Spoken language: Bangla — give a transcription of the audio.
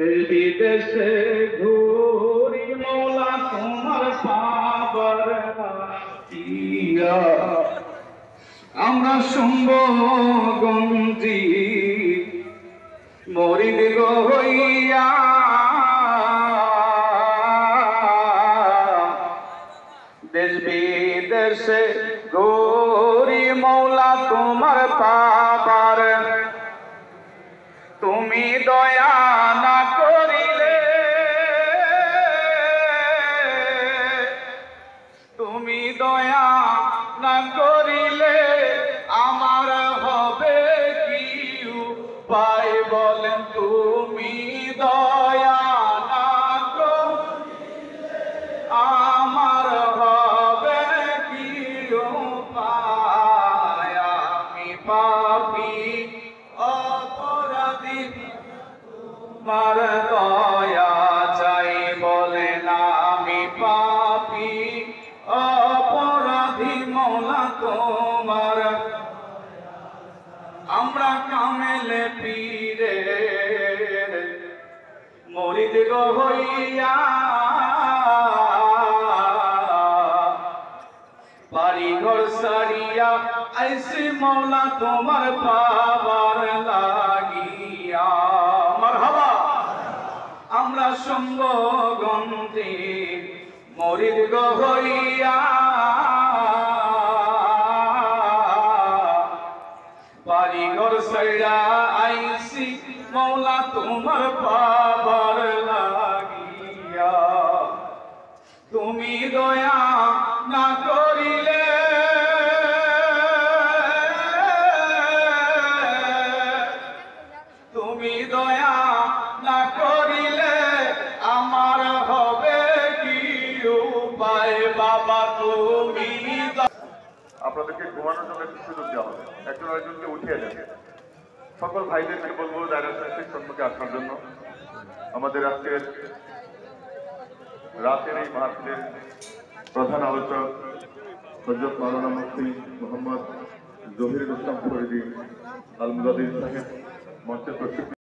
দেশ বিদেশে ঘুরি মৌলা তোমার পাবার ইয়া আমরা শুম্ভগঞ্জি মরিদ গো হইয়া দেশ বিদেশে ঘুরি মৌলা তোমার পাবার তুমি দয়া না করিলে তুমি দয়া না করিলে আমার হবে কি উপায় বলেন তুমি দয়া না করিলে আমার হবে কি উপায় আমি পাপী অপরাধী তোমার দয়া চাই বলেন আমি পাপী অপরাধী মৌলা তোমার আমরা কামেলে পীরে মরিদ গো হইয়া বাড়ি ঘর সারিয়া আইসি মৌলা তোমার পাবার লাগিয়া মারহাবা আমরা শুম্ভগঞ্জি মরিদ গো হইয়া বাড়ি ঘর সাইরা আইসি মৌলা তোমার পাবার লাগিয়া তুমি দয়া না করিলে তুমি দয়া না করিলে আমার হবে কি উপায় বাবা তুমি আপনাদেরকে ঘুমানোর জন্য একটু সুযোগ দেওয়া হবে, একজন আরেকজনকে উঠিয়ে যাবে। সকল ভাইদেরকে বলবো দায়রা সাহেবের সম্মুখে আসার জন্য। আমাদের আজকের রাতের এই মাহফিলের প্রধান আলোচক হযরত মাওলানা মুফতি মোহাম্মদ জহিরুল ইসলাম ফরিদী আল মুজাদ্দিদ সাহেব মঞ্চে প্রস্তুত।